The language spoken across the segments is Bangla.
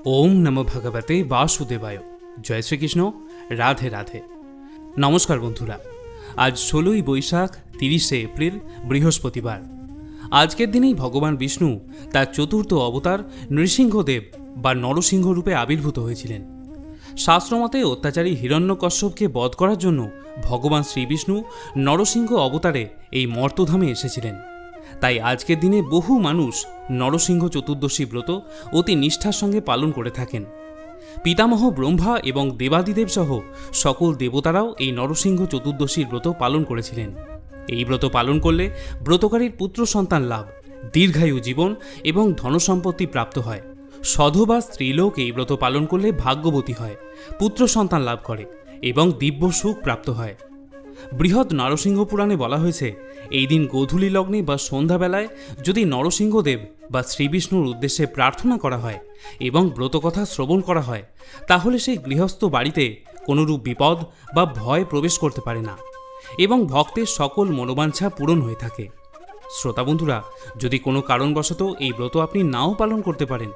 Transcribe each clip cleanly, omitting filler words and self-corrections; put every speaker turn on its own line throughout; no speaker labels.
ওম নমো ভগবতে বাসুদেবায়। জয় শ্রীকৃষ্ণ। রাধে রাধে। নমস্কার বন্ধুরা, আজ 16ই বৈশাখ 30শে এপ্রিল বৃহস্পতিবার। আজকের দিনেই ভগবান বিষ্ণু তার চতুর্থ অবতার নৃসিংহদেব বা নরসিংহ রূপে আবির্ভূত হয়েছিলেন। শাস্ত্রমতে অত্যাচারী হিরণ্যকশ্যপকে বধ করার জন্য ভগবান শ্রীবিষ্ণু নরসিংহ অবতারে এই মর্তধামে এসেছিলেন। তাই আজকের দিনে বহু মানুষ নরসিংহ চতুর্দশী ব্রত অতি নিষ্ঠার সঙ্গে পালন করে থাকেন। পিতামহ ব্রহ্মা এবং দেবাদিদেব সহ সকল দেবতারাও এই নরসিংহ চতুর্দশীর ব্রত পালন করেছিলেন। এই ব্রত পালন করলে ব্রতকারীর পুত্র সন্তান লাভ, দীর্ঘায়ু জীবন এবং ধনসম্পত্তি প্রাপ্ত হয়। সধবা স্ত্রীলোক এই ব্রত পালন করলে ভাগ্যবতী হয়, পুত্র সন্তান লাভ করে এবং দিব্য সুখ প্রাপ্ত হয়। বৃহৎ নরসিংহ পুরাণে বলা হয়েছে, এই দিন গোধূলি লগ্নে বা সন্ধ্যাবেলায় যদি নরসিংহদেব বা শ্রীবিষ্ণুর উদ্দেশ্যে প্রার্থনা করা হয় এবং ব্রতকথা শ্রবণ করা হয়, তাহলে সেই গৃহস্থ বাড়িতে কোনোরূপ বিপদ বা ভয় প্রবেশ করতে পারে না এবং ভক্তের সকল মনোবাঞ্ছা পূরণ হয়ে থাকে। শ্রোতা বন্ধুরা, যদি কোনো কারণবশত এই ব্রত আপনি নাও পালন করতে পারেন,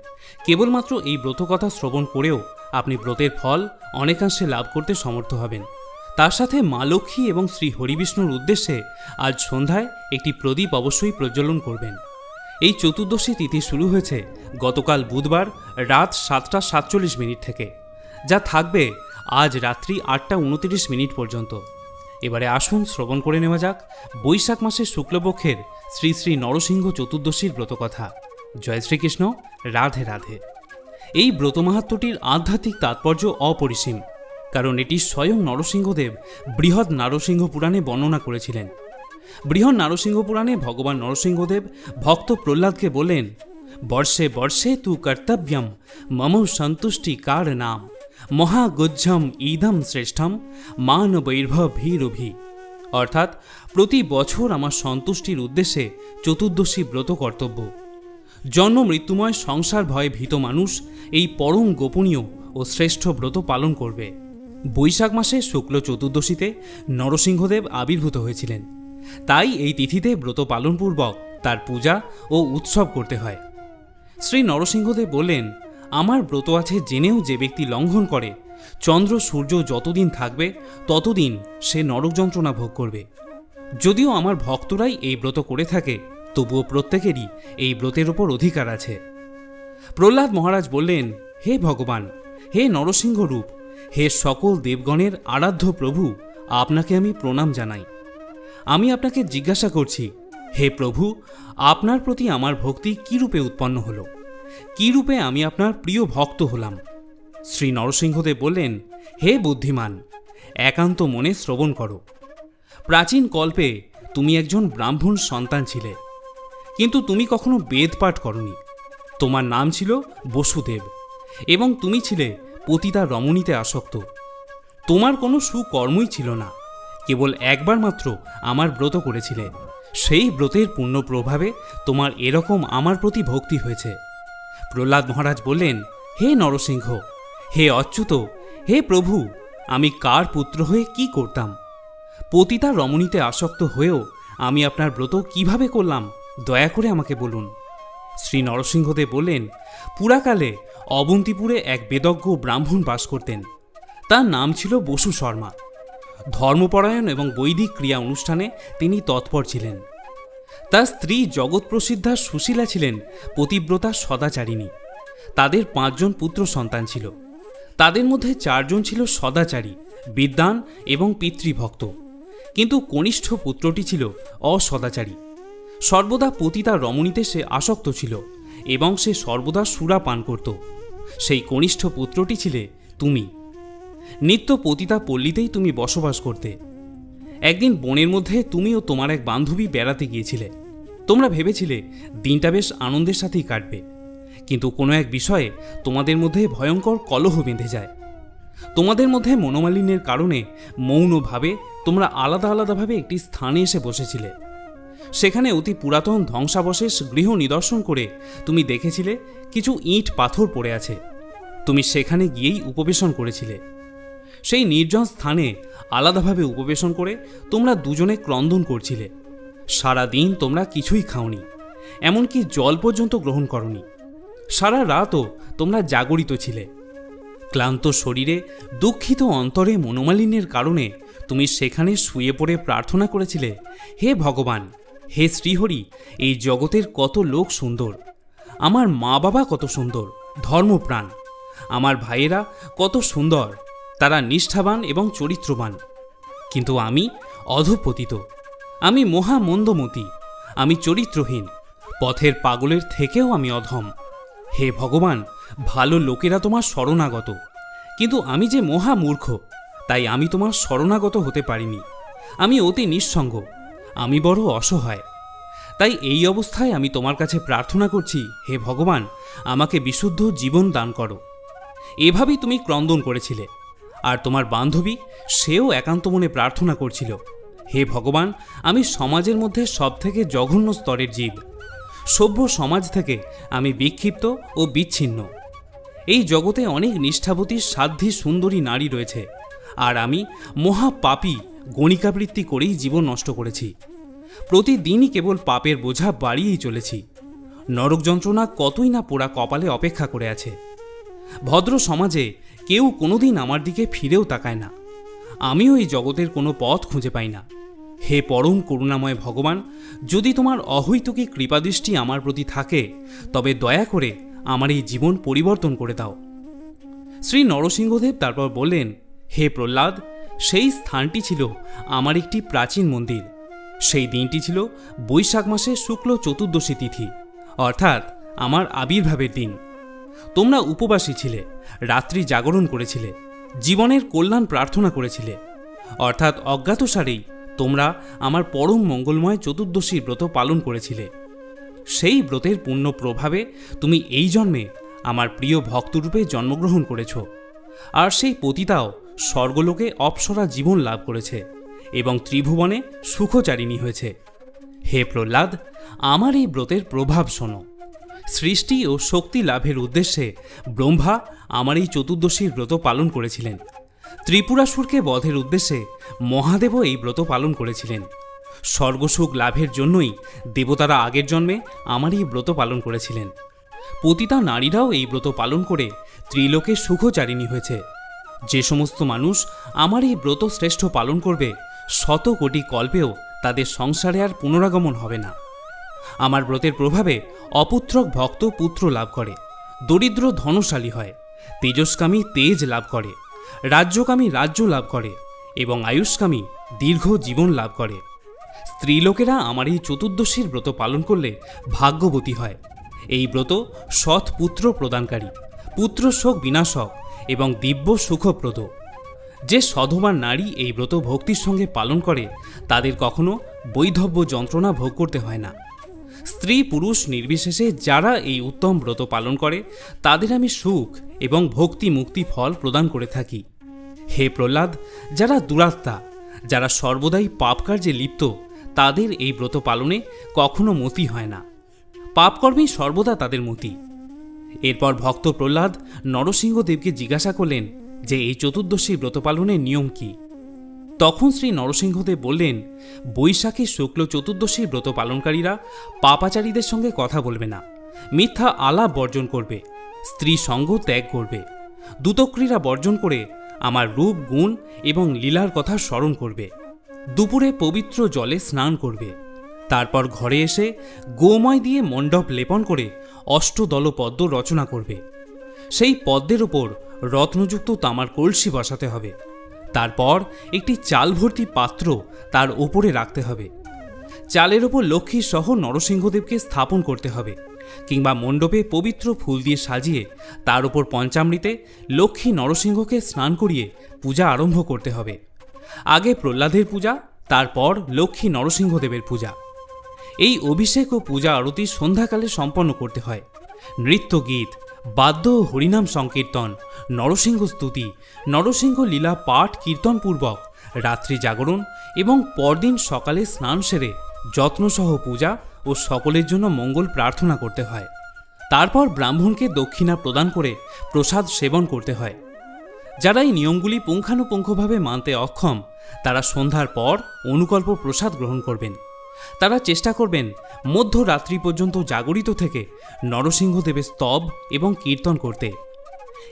কেবলমাত্র এই ব্রতকথা শ্রবণ করেও আপনি ব্রতের ফল অনেকাংশে লাভ করতে সমর্থ হবেন। তার সাথে মা লক্ষ্মী এবং শ্রী হরিবিষ্ণুর উদ্দেশ্যে আজ সন্ধ্যায় একটি প্রদীপ অবশ্যই প্রজ্বলন করবেন। এই চতুর্দশী তিথি শুরু হয়েছে গতকাল বুধবার রাত 7:47 থেকে, যা থাকবে আজ রাত্রি 8:29 পর্যন্ত। এবারে আসুন শ্রবণ করে নেওয়া যাক বৈশাখ মাসের শুক্লপক্ষের শ্রী শ্রী নরসিংহ চতুর্দশীর ব্রতকথা। জয় শ্রীকৃষ্ণ। রাধে রাধে। এই ব্রত মাহাত্ম্যটির আধ্যাত্মিক তাৎপর্য অপরিসীম, কারণ এটি স্বয়ং নরসিংহদেব বৃহৎ নরসিংহ পুরাণে বর্ণনা করেছিলেন। বৃহৎ নরসিংহ পুরাণে ভগবান নরসিংহদেব ভক্ত প্রহ্লাদকে বললেন, বর্ষে বর্ষে তু কর্তব্যম মম সন্তুষ্টি কার নাম মহাগুজ্জম ইদম শ্রেষ্ঠম মানবৈর্ভীরভি। অর্থাৎ প্রতি বছর আমার সন্তুষ্টির উদ্দেশ্যে চতুর্দশী ব্রত কর্তব্য। জন্ম মৃত্যুময় সংসার ভয়ে ভীত মানুষ এই পরম গোপনীয় ও শ্রেষ্ঠ ব্রত পালন করবে। বৈশাখ মাসে শুক্ল চতুর্দশীতে নরসিংহদেব আবির্ভূত হয়েছিলেন, তাই এই তিথিতে ব্রত পালনপূর্বক তার পূজা ও উৎসব করতে হয়। শ্রী নরসিংহদেব বললেন, আমার ব্রত আছে জেনেও যে ব্যক্তি লঙ্ঘন করে, চন্দ্র সূর্য যতদিন থাকবে ততদিন সে নরক যন্ত্রণা ভোগ করবে। যদিও আমার ভক্তরাই এই ব্রত করে থাকে, তবুও প্রত্যেকেরই এই ব্রতের ওপর অধিকার আছে। প্রহ্লাদ মহারাজ বললেন, হে ভগবান, হে নরসিংহ রূপ, হে সকল দেবগণের আরাধ্য প্রভু, আপনাকে আমি প্রণাম জানাই। আমি আপনাকে জিজ্ঞাসা করছি, হে প্রভু, আপনার প্রতি আমার ভক্তি কী রূপে উৎপন্ন হলো, কী রূপে আমি আপনার প্রিয় ভক্ত হলাম? শ্রী নরসিংহদেব বললেন, হে বুদ্ধিমান, একান্ত মনে শ্রবণ করো। প্রাচীন কল্পে তুমি একজন ব্রাহ্মণ সন্তান ছিলে, কিন্তু তুমি কখনো বেদ পাঠ করনি। তোমার নাম ছিল বসুদেব এবং তুমি ছিলে পতিতা রমণীতে আসক্ত। তোমার কোনো সুকর্মই ছিল না, কেবল একবার মাত্র আমার ব্রত করেছিলে। সেই ব্রতের পুণ্য প্রভাবে তোমার এরকম আমার প্রতি ভক্তি হয়েছে। প্রহ্লাদ মহারাজ বললেন, হে নরসিংহ, হে অচ্যুত, হে প্রভু, আমি কার পুত্র হয়ে কি করতাম? পতিতা রমণীতে আসক্ত হয়েও আমি আপনার ব্রত কিভাবে করলাম, দয়া করে আমাকে বলুন। শ্রী নরসিংহদেব বললেন, পুরাকালে অবন্তিপুরে এক বেদজ্ঞ ব্রাহ্মণ বাস করতেন। তার নাম ছিল বসু শর্মা। ধর্মপরায়ণ এবং বৈদিক ক্রিয়া অনুষ্ঠানে তিনি তৎপর ছিলেন। তার স্ত্রী জগৎ প্রসিদ্ধা সুশীলা ছিলেন পতিব্রতা সদাচারিণী। তাদের 5 জন পুত্র সন্তান ছিল। তাদের মধ্যে 4 জন ছিল সদাচারী, বিদ্বান এবং পিতৃভক্ত, কিন্তু কনিষ্ঠ পুত্রটি ছিল অসদাচারী। সর্বদা পতিতা রমণীতে সে আসক্ত ছিল এবং সে সর্বদা সুরা পান করত। সেই কনিষ্ঠ পুত্রটি ছিলে তুমি। নিত্য পতিতা পল্লীতেই তুমি বসবাস করতে। একদিন বনের মধ্যে তুমি ও তোমার এক বান্ধবী বেড়াতে গিয়েছিলে। তোমরা ভেবেছিলে দিনটা বেশ আনন্দের সাথেই কাটবে, কিন্তু কোনো এক বিষয়ে তোমাদের মধ্যে ভয়ঙ্কর কলহ বেঁধে যায়। তোমাদের মধ্যে মনোমালিন্যের কারণে মৌনভাবে তোমরা আলাদা আলাদাভাবে একটি স্থানে এসে বসেছিলে। সেখানে অতি পুরাতন ধ্বংসাবশেষ গৃহ নিদর্শন করে তুমি দেখেছিলে কিছু ইট পাথর পড়ে আছে। তুমি সেখানে গিয়েই উপবেশন করেছিলে। সেই নির্জন স্থানে আলাদাভাবে উপবেশন করে তোমরা দুজনে ক্রন্দন করছিলে। সারা দিন তোমরা কিছুই খাওনি, এমনকি জল পর্যন্ত গ্রহণ করনি। সারা রাতও তোমরা জাগরিত ছিলে। ক্লান্ত শরীরে, দুঃখিত অন্তরে মনোমালিন্যের কারণে তুমি সেখানে শুয়ে পড়ে প্রার্থনা করেছিলে, হে ভগবান, হে শ্রীহরি, এই জগতের কত লোক সুন্দর, আমার মা বাবা কত সুন্দর, ধর্মপ্রাণ, আমার ভাইয়েরা কত সুন্দর, তারা নিষ্ঠাবান এবং চরিত্রবান, কিন্তু আমি অধঃপতিত, আমি মহামন্দমতি, আমি চরিত্রহীন, পথের পাগলের থেকেও আমি অধম। হে ভগবান, ভালো লোকেরা তোমার শরণাগত, কিন্তু আমি যে মহামূর্খ, তাই আমি তোমার শরণাগত হতে পারিনি। আমি অতি নিঃসঙ্গ, আমি বড় অসহায়। তাই এই অবস্থায় আমি তোমার কাছে প্রার্থনা করছি, হে ভগবান, আমাকে বিশুদ্ধ জীবন দান করো। এভাবেই তুমি ক্রন্দন করেছিলে। আর তোমার বান্ধবী, সেও একান্ত মনে প্রার্থনা করছিল, হে ভগবান, আমি সমাজের মধ্যে সবথেকে জঘন্য স্তরের জীব, সভ্য সমাজ থেকে আমি বিক্ষিপ্ত ও বিচ্ছিন্ন। এই জগতে অনেক নিষ্ঠাবতী সাধ্বী সুন্দরী নারী রয়েছে, আর আমি মহাপাপী গণিকাবৃত্তি করেই জীবন নষ্ট করেছি। প্রতিদিনই কেবল পাপের বোঝা বাড়িয়েই চলেছি। নরক যন্ত্রণা কতই না পোড়া কপালে অপেক্ষা করে আছে। ভদ্র সমাজে কেউ কোনোদিন আমার দিকে ফিরেও তাকায় না। আমিও এই জগতের কোনো পথ খুঁজে পাই না। হে পরম করুণাময় ভগবান, যদি তোমার অহৈতুকী কৃপাদৃষ্টি আমার প্রতি থাকে, তবে দয়া করে আমার এই জীবন পরিবর্তন করে দাও। শ্রী নরসিংহদেব তারপর বললেন, হে প্রহ্লাদ, সেই স্থানটি ছিল আমার একটি প্রাচীন মন্দির। সেই দিনটি ছিল বৈশাখ মাসের শুক্ল চতুর্দশী তিথি, অর্থাৎ আমার আবির্ভাবের দিন। তোমরা উপবাসী ছিলে, রাত্রি জাগরণ করেছিলে, জীবনের কল্যাণ প্রার্থনা করেছিলে, অর্থাৎ অজ্ঞাতসারেই তোমরা আমার পরম মঙ্গলময় চতুর্দশীর ব্রত পালন করেছিলে। সেই ব্রতের পুণ্য প্রভাবে তুমি এই জন্মে আমার প্রিয় ভক্তরূপে জন্মগ্রহণ করেছ। আর সেই পতিতাও স্বর্গলোকে অপ্সরা জীবন লাভ করেছে এবং ত্রিভুবনে সুখচারিণী হয়েছে। হে প্রহ্লাদ, আমার এই ব্রতের প্রভাব শোনো। সৃষ্টি ও শক্তি লাভের উদ্দেশ্যে ব্রহ্মা আমার এই চতুর্দশীর ব্রত পালন করেছিলেন। ত্রিপুরাসুরকে বধের উদ্দেশ্যে মহাদেবও এই ব্রত পালন করেছিলেন। স্বর্গসুখ লাভের জন্যই দেবতারা আগের জন্মে আমার এই ব্রত পালন করেছিলেন। পতিতা নারীরাও এই ব্রত পালন করে ত্রিলোকে সুখচারিণী হয়েছে। যে সমস্ত মানুষ আমার এই ব্রত শ্রেষ্ঠ পালন করবে, শত কোটি কল্পেও তাদের সংসারে আর পুনরাগমন হবে না। আমার ব্রতের প্রভাবে অপুত্রক ভক্ত পুত্র লাভ করে, দরিদ্র ধনশালী হয়, তেজস্কামী তেজ লাভ করে, রাজ্যকামী রাজ্য লাভ করে এবং আয়ুষ্কামী দীর্ঘ জীবন লাভ করে। স্ত্রীলোকেরা আমার এই চতুর্দশীর ব্রত পালন করলে ভাগ্যবতী হয়। এই ব্রত সৎ পুত্র প্রদানকারী, পুত্র শোক বিনাশক এবং দিব্য সুখপ্রদ। যে সধবা নারী এই ব্রত ভক্তির সঙ্গে পালন করে, তাদের কখনো বৈধব্য যন্ত্রণা ভোগ করতে হয় না। স্ত্রী পুরুষ নির্বিশেষে যারা এই উত্তম ব্রত পালন করে, তাদের আমি সুখ এবং ভক্তি মুক্তি ফল প্রদান করে থাকি। হে প্রহ্লাদ, যারা দুরাত্মা, যারা সর্বদাই পাপ কার্যে লিপ্ত, তাদের এই ব্রত পালনে কখনো মতি হয় না। পাপকর্মেই সর্বদা তাদের মতি। এরপর ভক্ত প্রহ্লাদ নরসিংহদেবকে জিজ্ঞাসা করলেন যে এই চতুর্দশী ব্রত পালনের নিয়ম কি। তখন শ্রী নরসিংহদেব বললেন, বৈশাখী শুক্ল চতুর্দশী ব্রত পালনকারীরা পাপাচারীদের সঙ্গে কথা বলবে না, মিথ্যা আলাপ বর্জন করবে, স্ত্রী সঙ্গ ত্যাগ করবে, দূতক্রীড়া বর্জন করে আমার রূপ গুণ এবং লীলার কথা স্মরণ করবে, দুপুরে পবিত্র জলে স্নান করবে, তারপর ঘরে এসে গোময় দিয়ে মণ্ডপ লেপন করে অষ্টদল পদ্ম রচনা করবে। সেই পদ্মের ওপর রত্নযুক্ত তামার কলসি বসাতে হবে। তারপর একটি চাল ভর্তি পাত্র তার ওপরে রাখতে হবে। চালের ওপর লক্ষ্মী সহ নরসিংহদেবকে স্থাপন করতে হবে, কিংবা মণ্ডপে পবিত্র ফুল দিয়ে সাজিয়ে তার ওপর পঞ্চামৃতে লক্ষ্মী নরসিংহকে স্নান করিয়ে পূজা আরম্ভ করতে হবে। আগে প্রহ্লাদের পূজা, তারপর লক্ষ্মী নরসিংহদেবের পূজা। এই অভিষেক ও পূজা আরতি সন্ধ্যাকালে সম্পন্ন করতে হয়। নৃত্য গীত, বাদ্য ও হরিনাম সংকীর্তন, নরসিংহ স্তুতি, নরসিংহ লীলা পাঠ কীর্তনপূর্বক রাত্রি জাগরণ এবং পরদিন সকালে স্নান সেরে যত্নসহ পূজা ও সকলের জন্য মঙ্গল প্রার্থনা করতে হয়। তারপর ব্রাহ্মণকে দক্ষিণা প্রদান করে প্রসাদ সেবন করতে হয়। যারা এই নিয়মগুলি পুঙ্খানুপুঙ্খভাবে মানতে অক্ষম, তারা সন্ধ্যার পর অনুকল্প প্রসাদ গ্রহণ করবেন। তারা চেষ্টা করবেন মধ্যরাত্রি পর্যন্ত জাগরিত থেকে নরসিংহদেবের স্তব এবং কীর্তন করতে।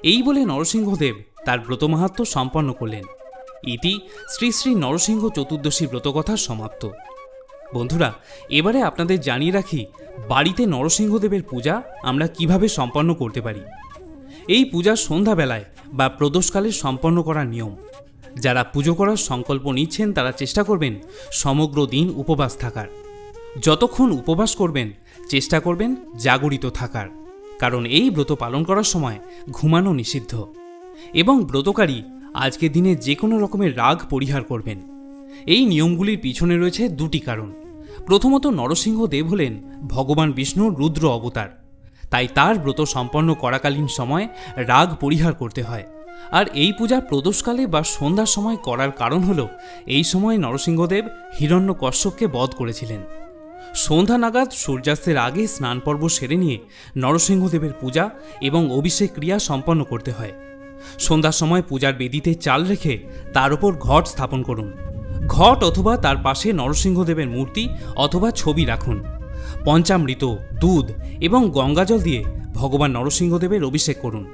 এই বলে নরসিংহদেব তার ব্রতমাহাত্ম্য সম্পন্ন করলেন। ইতি শ্রী শ্রী নরসিংহ চতুর্দশী ব্রতকথার সমাপ্ত। বন্ধুরা, এবারে আপনাদের জানিয়ে রাখি বাড়িতে নরসিংহদেবের পূজা আমরা কিভাবে সম্পন্ন করতে পারি। এই পূজা সন্ধ্যাবেলায় বা প্রদোষকালে সম্পন্ন করার নিয়ম। যারা পুজো করার সংকল্প নিচ্ছেন তারা চেষ্টা করবেন সমগ্র দিন উপবাস থাকার। যতক্ষণ উপবাস করবেন চেষ্টা করবেন জাগরিত থাকার, কারণ এই ব্রত পালন করার সময় ঘুমানো নিষিদ্ধ। এবং ব্রতকারী আজকের দিনে যে কোনো রকমের রাগ পরিহার করবেন। এই নিয়মগুলির পিছনে রয়েছে দুটি কারণ। প্রথমত, নরসিংহদেব হলেন ভগবান বিষ্ণুর রুদ্র অবতার, তাই তার ব্রত সম্পন্ন করাকালীন সময় রাগ পরিহার করতে হয়। আর এই পূজা প্রদোষকালে বা সন্ধ্যার সময় করার কারণ হল এই সময় নরসিংহদেব হিরণ্যকশ্যপকে বধ করেছিলেন। সন্ধ্যা নাগাদ সূর্যাস্তের আগে স্নান পর্ব সেরে নিয়ে নরসিংহদেবের পূজা এবং অভিষেক ক্রিয়া সম্পন্ন করতে হয়। সন্ধ্যার সময় পূজার বেদিতে চাল রেখে তার উপর ঘট স্থাপন করুন। ঘট অথবা তার পাশে নরসিংহদেবের মূর্তি অথবা ছবি রাখুন। পঞ্চামৃত, দুধ এবং গঙ্গাজল দিয়ে ভগবান নরসিংহদেবের অভিষেক করুন।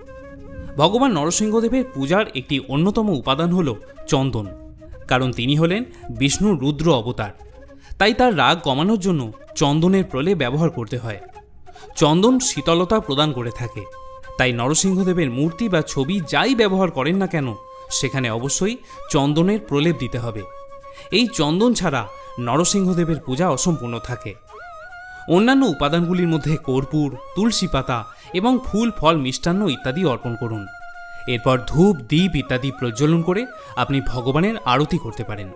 ভগবান নরসিংহদেবের পূজার একটি অন্যতম উপাদান হল চন্দন, কারণ তিনি হলেন বিষ্ণুর রুদ্র অবতার। তাই তার রাগ কমানোর জন্য চন্দনের প্রলেপ ব্যবহার করতে হয়। চন্দন শীতলতা প্রদান করে থাকে, তাই নরসিংহদেবের মূর্তি বা ছবি যাই ব্যবহার করেন না কেন সেখানে অবশ্যই চন্দনের প্রলেপ দিতে হবে। এই চন্দন ছাড়া নরসিংহদেবের পূজা অসম্পূর্ণ থাকে। অন্যান্য উপাদানগুলির মধ্যে কর্পূর, তুলসী পাতা এবং ফুল, ফল, মিষ্টান্ন ইত্যাদি অর্পণ করুন। এরপর ধূপ, দীপ ইত্যাদি প্রজ্বলন করে আপনি ভগবানের আরতি করতে পারেন।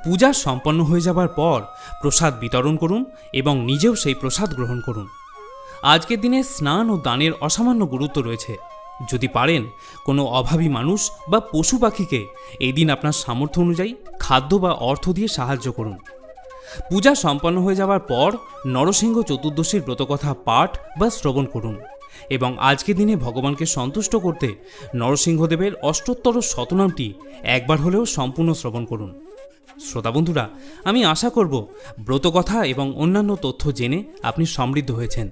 পূজা সম্পন্ন হয়ে যাবার পর প্রসাদ বিতরণ করুন এবং নিজেও সেই প্রসাদ গ্রহণ করুন। আজকের দিনে স্নান ও দানের অসামান্য গুরুত্ব রয়েছে। যদি পারেন কোনো অভাবী মানুষ বা পশু পাখিকে এই দিন আপনার সামর্থ্য অনুযায়ী খাদ্য বা অর্থ দিয়ে সাহায্য করুন। পূজা সম্পন্ন হয়ে যাওয়ার পর নরসিংহ চতুর্দশীর ব্রতকথা পাঠ বা শ্রবণ করুন এবং আজকের দিনে ভগবানকে সন্তুষ্ট করতে নরসিংহদেবের অষ্টোত্তর শতনামটি একবার হলেও সম্পূর্ণ শ্রবণ করুন। শ্রোতা বন্ধুরা, আমি আশা করব ব্রতকথা এবং অন্যান্য তথ্য জেনে আপনি সমৃদ্ধ হয়েছেন।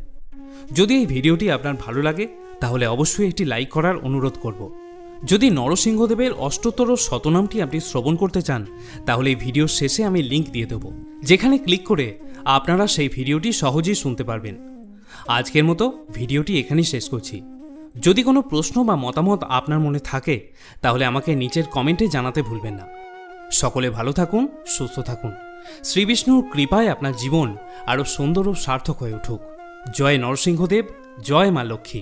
যদি এই ভিডিওটি আপনার ভালো লাগে তাহলে অবশ্যই একটি লাইক করার অনুরোধ করব। যদি নরসিংহদেবের অষ্টোত্তর শতনামটি আপনি শ্রবণ করতে চান তাহলে এই ভিডিওর শেষে আমি লিঙ্ক দিয়ে দেব, যেখানে ক্লিক করে আপনারা সেই ভিডিওটি সহজেই শুনতে পারবেন। আজকের মতো ভিডিওটি এখানেই শেষ করছি। যদি কোনো প্রশ্ন বা মতামত আপনার মনে থাকে তাহলে আমাকে নিচের কমেন্টে জানাতে ভুলবেন না। সকলে ভালো থাকুন, সুস্থ থাকুন। শ্রী বিষ্ণুর কৃপায় আপনার জীবন আরও সুন্দর ও সার্থক হয়ে উঠুক। জয় নরসিংহদেব, জয় মা লক্ষ্মী।